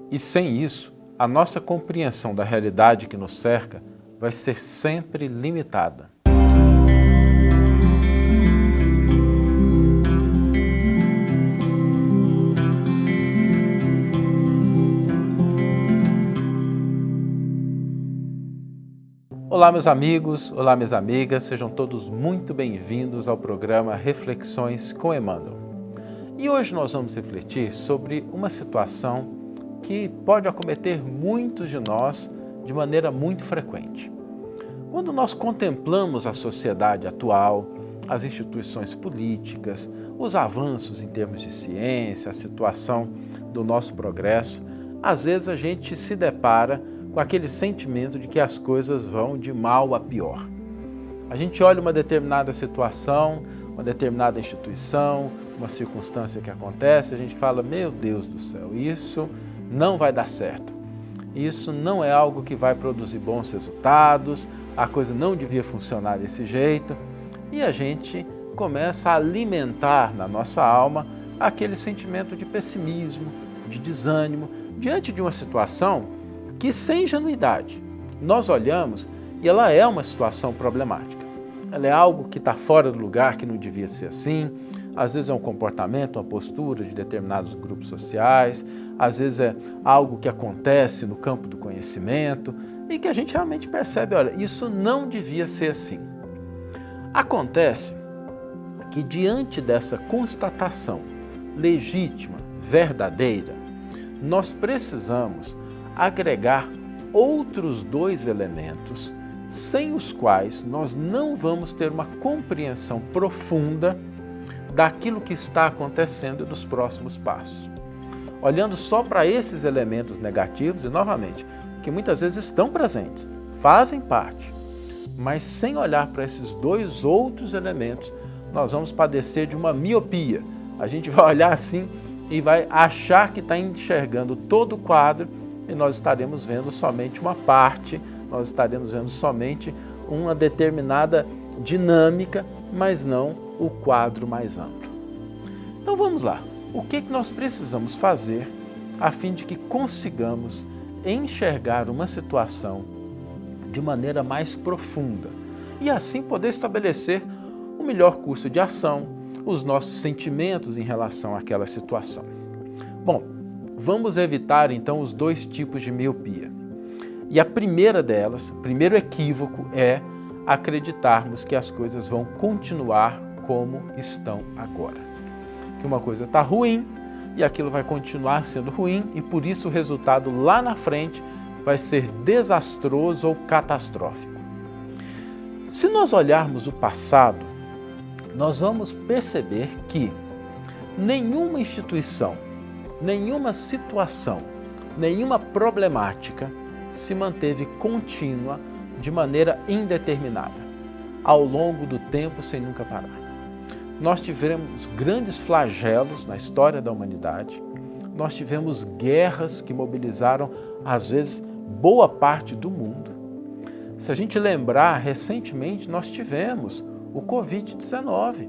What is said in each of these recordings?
E sem isso, a nossa compreensão da realidade que nos cerca vai ser sempre limitada. Olá, meus amigos, olá, minhas amigas, sejam todos muito bem-vindos ao programa Reflexões com Emmanuel. E hoje nós vamos refletir sobre uma situação que pode acometer muitos de nós de maneira muito frequente. Quando nós contemplamos a sociedade atual, as instituições políticas, os avanços em termos de ciência, a situação do nosso progresso, às vezes a gente se depara com aquele sentimento de que as coisas vão de mal a pior. A gente olha uma determinada situação, uma determinada instituição, uma circunstância que acontece, a gente fala, meu Deus do céu, isso não vai dar certo. Isso não é algo que vai produzir bons resultados, a coisa não devia funcionar desse jeito. E a gente começa a alimentar na nossa alma aquele sentimento de pessimismo, de desânimo, diante de uma situação que, sem ingenuidade, nós olhamos e ela é uma situação problemática. Ela é algo que está fora do lugar, que não devia ser assim. Às vezes é um comportamento, uma postura de determinados grupos sociais, às vezes é algo que acontece no campo do conhecimento e que a gente realmente percebe, olha, isso não devia ser assim. Acontece que diante dessa constatação legítima, verdadeira, nós precisamos agregar outros dois elementos sem os quais nós não vamos ter uma compreensão profunda daquilo que está acontecendo e dos próximos passos. Olhando só para esses elementos negativos, e novamente, que muitas vezes estão presentes, fazem parte, mas sem olhar para esses dois outros elementos, nós vamos padecer de uma miopia. A gente vai olhar assim e vai achar que está enxergando todo o quadro e nós estaremos vendo somente uma parte, nós estaremos vendo somente uma determinada dinâmica, mas não o quadro mais amplo. Então vamos lá, o que nós precisamos fazer a fim de que consigamos enxergar uma situação de maneira mais profunda e assim poder estabelecer o melhor curso de ação, os nossos sentimentos em relação àquela situação. Bom, vamos evitar então os dois tipos de miopia. E a primeira delas, o primeiro equívoco é acreditarmos que as coisas vão continuar como estão agora. Que uma coisa está ruim e aquilo vai continuar sendo ruim e por isso o resultado lá na frente vai ser desastroso ou catastrófico. Se nós olharmos o passado, nós vamos perceber que nenhuma instituição, nenhuma situação, nenhuma problemática se manteve contínua de maneira indeterminada, ao longo do tempo sem nunca parar. Nós tivemos grandes flagelos na história da humanidade, nós tivemos guerras que mobilizaram, às vezes, boa parte do mundo. Se a gente lembrar, recentemente nós tivemos o Covid-19.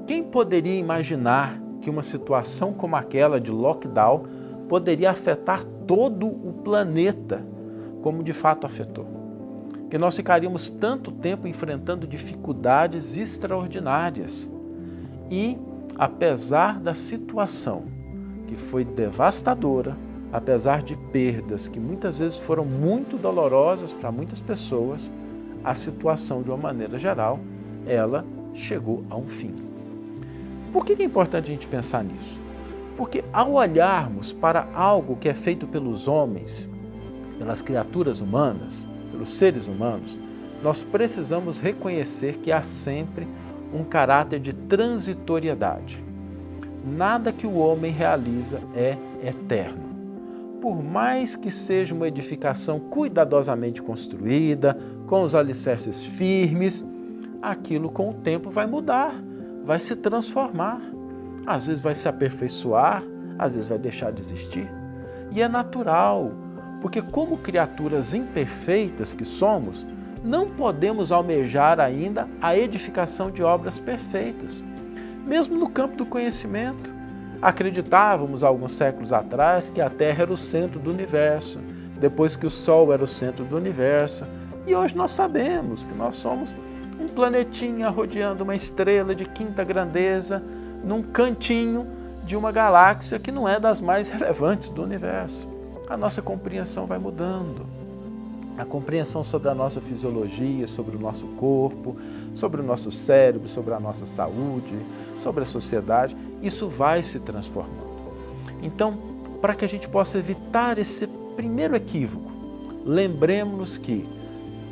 Quem poderia imaginar que uma situação como aquela de lockdown poderia afetar todo o planeta, como de fato afetou? Que nós ficaríamos tanto tempo enfrentando dificuldades extraordinárias. E, apesar da situação que foi devastadora, apesar de perdas que muitas vezes foram muito dolorosas para muitas pessoas, a situação, de uma maneira geral, ela chegou a um fim. Por que é importante a gente pensar nisso? Porque ao olharmos para algo que é feito pelos homens, pelas criaturas humanas, pelos seres humanos, nós precisamos reconhecer que há sempre um caráter de transitoriedade. Nada que o homem realiza é eterno. Por mais que seja uma edificação cuidadosamente construída, com os alicerces firmes, aquilo com o tempo vai mudar, vai se transformar. Às vezes vai se aperfeiçoar, às vezes vai deixar de existir. E é natural, porque como criaturas imperfeitas que somos, não podemos almejar ainda a edificação de obras perfeitas. Mesmo no campo do conhecimento, acreditávamos alguns séculos atrás que a Terra era o centro do universo, depois que o Sol era o centro do universo. E hoje nós sabemos que nós somos um planetinha rodeando uma estrela de quinta grandeza, num cantinho de uma galáxia que não é das mais relevantes do universo. A nossa compreensão vai mudando. A compreensão sobre a nossa fisiologia, sobre o nosso corpo, sobre o nosso cérebro, sobre a nossa saúde, sobre a sociedade, isso vai se transformando. Então, para que a gente possa evitar esse primeiro equívoco, lembremos-nos que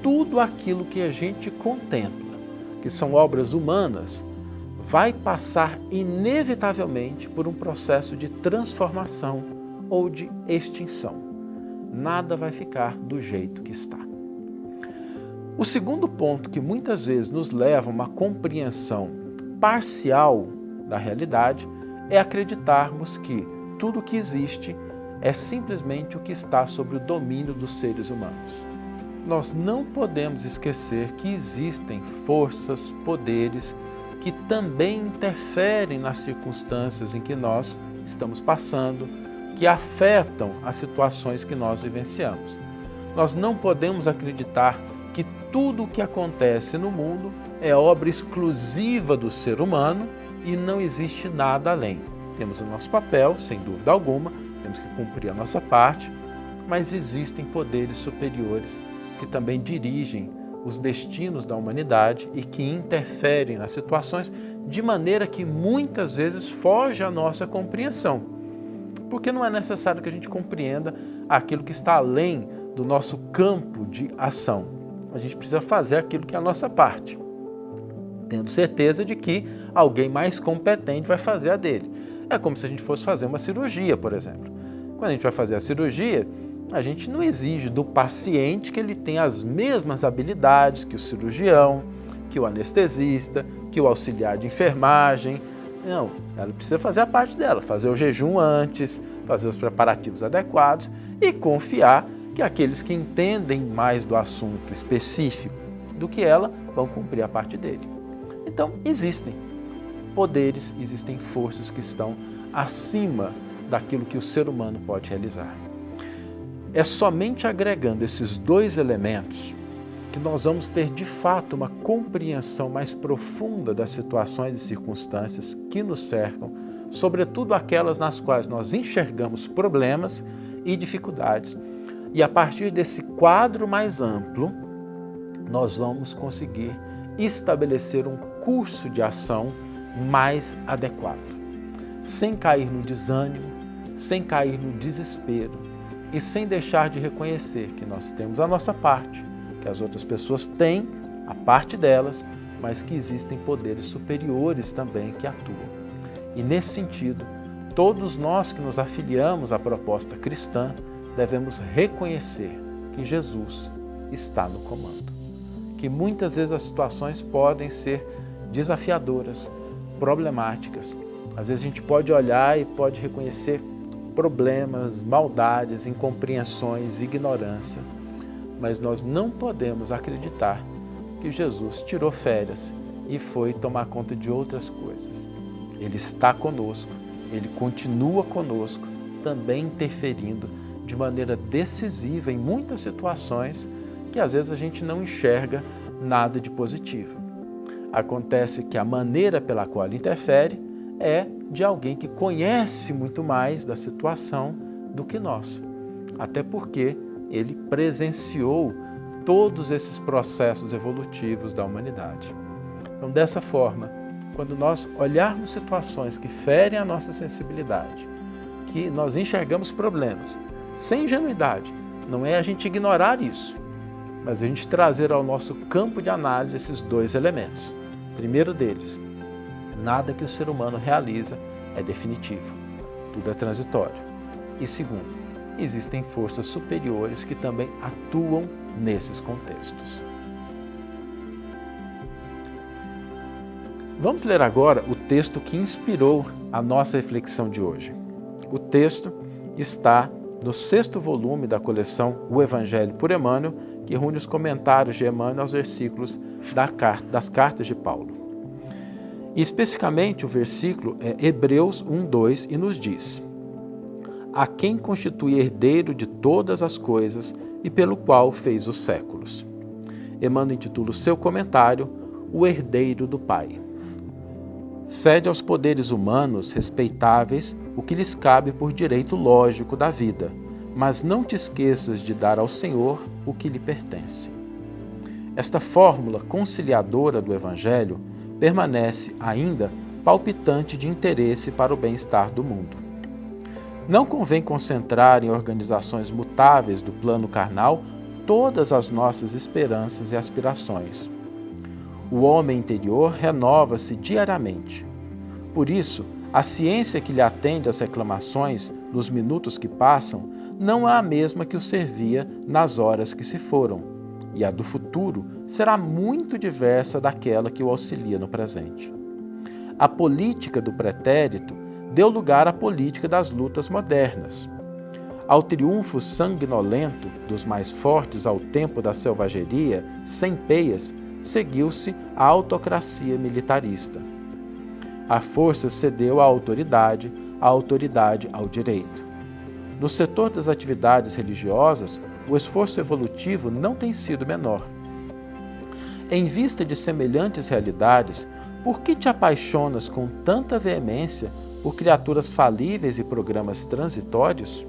tudo aquilo que a gente contempla, que são obras humanas, vai passar inevitavelmente por um processo de transformação ou de extinção. Nada vai ficar do jeito que está. O segundo ponto que muitas vezes nos leva a uma compreensão parcial da realidade é acreditarmos que tudo que existe é simplesmente o que está sob o domínio dos seres humanos. Nós não podemos esquecer que existem forças, poderes que também interferem nas circunstâncias em que nós estamos passando, que afetam as situações que nós vivenciamos. Nós não podemos acreditar que tudo o que acontece no mundo é obra exclusiva do ser humano e não existe nada além. Temos o nosso papel, sem dúvida alguma, temos que cumprir a nossa parte, mas existem poderes superiores que também dirigem os destinos da humanidade e que interferem nas situações de maneira que muitas vezes foge à nossa compreensão. Porque não é necessário que a gente compreenda aquilo que está além do nosso campo de ação. A gente precisa fazer aquilo que é a nossa parte, tendo certeza de que alguém mais competente vai fazer a dele. É como se a gente fosse fazer uma cirurgia, por exemplo. Quando a gente vai fazer a cirurgia, a gente não exige do paciente que ele tenha as mesmas habilidades que o cirurgião, que o anestesista, que o auxiliar de enfermagem. Não, ela precisa fazer a parte dela, fazer o jejum antes, fazer os preparativos adequados e confiar que aqueles que entendem mais do assunto específico do que ela vão cumprir a parte dele. Então, existem poderes, existem forças que estão acima daquilo que o ser humano pode realizar. É somente agregando esses dois elementos que nós vamos ter de fato uma compreensão mais profunda das situações e circunstâncias que nos cercam, sobretudo aquelas nas quais nós enxergamos problemas e dificuldades. E a partir desse quadro mais amplo, nós vamos conseguir estabelecer um curso de ação mais adequado, sem cair no desânimo, sem cair no desespero e sem deixar de reconhecer que nós temos a nossa parte, que as outras pessoas têm a parte delas, mas que existem poderes superiores também que atuam. E nesse sentido, todos nós que nos afiliamos à proposta cristã devemos reconhecer que Jesus está no comando, que muitas vezes as situações podem ser desafiadoras, problemáticas. Às vezes a gente pode olhar e pode reconhecer problemas, maldades, incompreensões, ignorância, mas nós não podemos acreditar que Jesus tirou férias e foi tomar conta de outras coisas. Ele está conosco, ele continua conosco, também interferindo de maneira decisiva em muitas situações que às vezes a gente não enxerga nada de positivo. Acontece que a maneira pela qual ele interfere é de alguém que conhece muito mais da situação do que nós, até porque ele presenciou todos esses processos evolutivos da humanidade. Então, dessa forma, quando nós olharmos situações que ferem a nossa sensibilidade, que nós enxergamos problemas, sem ingenuidade, não é a gente ignorar isso, mas a gente trazer ao nosso campo de análise esses dois elementos. Primeiro deles, nada que o ser humano realiza é definitivo, tudo é transitório. E segundo, existem forças superiores que também atuam nesses contextos. Vamos ler agora o texto que inspirou a nossa reflexão de hoje. O texto está no 6º volume da coleção O Evangelho por Emmanuel, que reúne os comentários de Emmanuel aos versículos das cartas de Paulo. E especificamente o versículo é Hebreus 1:2 e nos diz: a quem constitui herdeiro de todas as coisas e pelo qual fez os séculos. Emmanuel intitula o seu comentário O Herdeiro do Pai. Cede aos poderes humanos respeitáveis o que lhes cabe por direito lógico da vida, mas não te esqueças de dar ao Senhor o que lhe pertence. Esta fórmula conciliadora do Evangelho permanece ainda palpitante de interesse para o bem-estar do mundo. Não convém concentrar em organizações mutáveis do plano carnal todas as nossas esperanças e aspirações. O homem interior renova-se diariamente. Por isso, a ciência que lhe atende às reclamações nos minutos que passam não é a mesma que o servia nas horas que se foram, e a do futuro será muito diversa daquela que o auxilia no presente. A política do pretérito deu lugar à política das lutas modernas. Ao triunfo sanguinolento dos mais fortes ao tempo da selvageria, sem peias, seguiu-se a autocracia militarista. A força cedeu à autoridade ao direito. No setor das atividades religiosas, o esforço evolutivo não tem sido menor. Em vista de semelhantes realidades, por que te apaixonas com tanta veemência por criaturas falíveis e programas transitórios?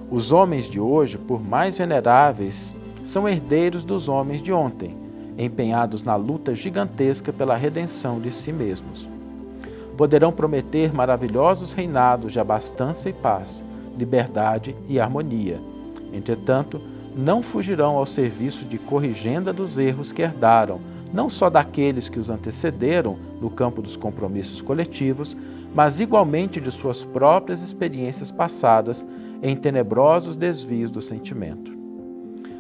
Os homens de hoje, por mais veneráveis, são herdeiros dos homens de ontem, empenhados na luta gigantesca pela redenção de si mesmos. Poderão prometer maravilhosos reinados de abastança e paz, liberdade e harmonia. Entretanto, não fugirão ao serviço de corrigenda dos erros que herdaram, não só daqueles que os antecederam no campo dos compromissos coletivos, mas igualmente de suas próprias experiências passadas em tenebrosos desvios do sentimento.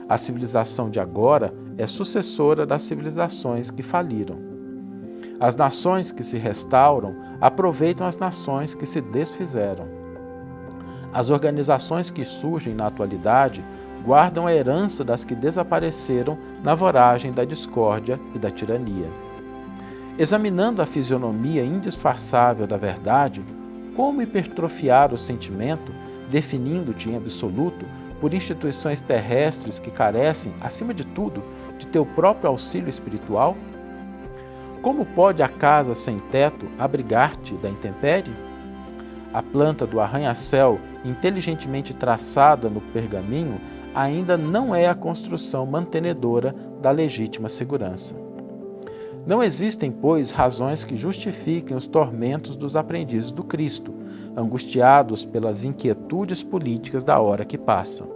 A civilização de agora é sucessora das civilizações que faliram. As nações que se restauram aproveitam as nações que se desfizeram. As organizações que surgem na atualidade guardam a herança das que desapareceram na voragem da discórdia e da tirania. Examinando a fisionomia indisfarçável da verdade, como hipertrofiar o sentimento, definindo-te em absoluto por instituições terrestres que carecem, acima de tudo, de teu próprio auxílio espiritual? Como pode a casa sem teto abrigar-te da intempérie? A planta do arranha-céu, inteligentemente traçada no pergaminho, ainda não é a construção mantenedora da legítima segurança. Não existem, pois, razões que justifiquem os tormentos dos aprendizes do Cristo, angustiados pelas inquietudes políticas da hora que passam.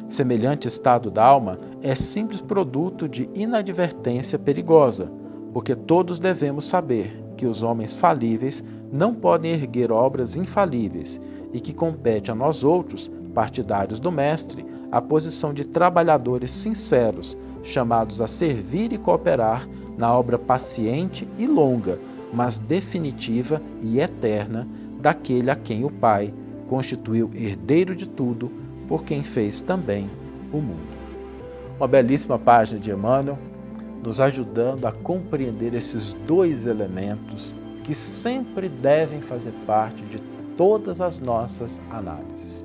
Semelhante estado da alma é simples produto de inadvertência perigosa, porque todos devemos saber que os homens falíveis não podem erguer obras infalíveis e que compete a nós outros, partidários do Mestre, a posição de trabalhadores sinceros, chamados a servir e cooperar na obra paciente e longa, mas definitiva e eterna, daquele a quem o Pai constituiu herdeiro de tudo, por quem fez também o mundo. Uma belíssima página de Emmanuel, nos ajudando a compreender esses dois elementos que sempre devem fazer parte de todas as nossas análises.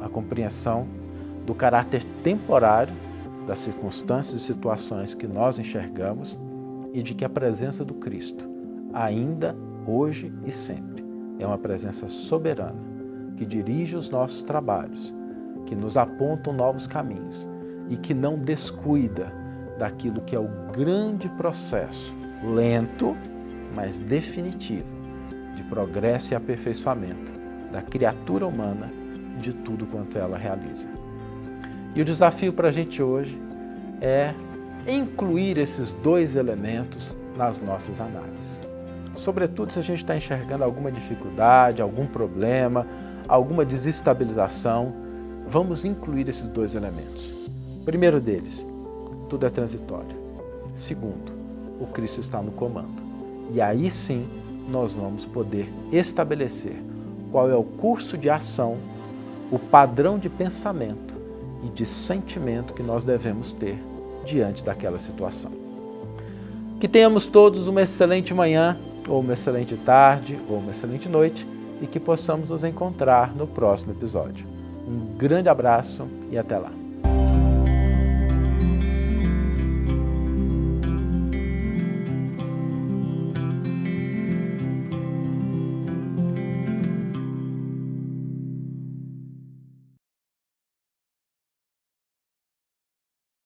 A compreensão do caráter temporário das circunstâncias e situações que nós enxergamos e de que a presença do Cristo, ainda hoje e sempre, é uma presença soberana que dirige os nossos trabalhos, que nos apontam novos caminhos e que não descuida daquilo que é o grande processo, lento, mas definitivo, de progresso e aperfeiçoamento da criatura humana, de tudo quanto ela realiza. E o desafio para a gente hoje é incluir esses dois elementos nas nossas análises. Sobretudo se a gente está enxergando alguma dificuldade, algum problema, alguma desestabilização, vamos incluir esses dois elementos. Primeiro deles, tudo é transitório. Segundo, o Cristo está no comando. E aí sim nós vamos poder estabelecer qual é o curso de ação, o padrão de pensamento e de sentimento que nós devemos ter diante daquela situação. Que tenhamos todos uma excelente manhã, ou uma excelente tarde, ou uma excelente noite e que possamos nos encontrar no próximo episódio. Um grande abraço e até lá.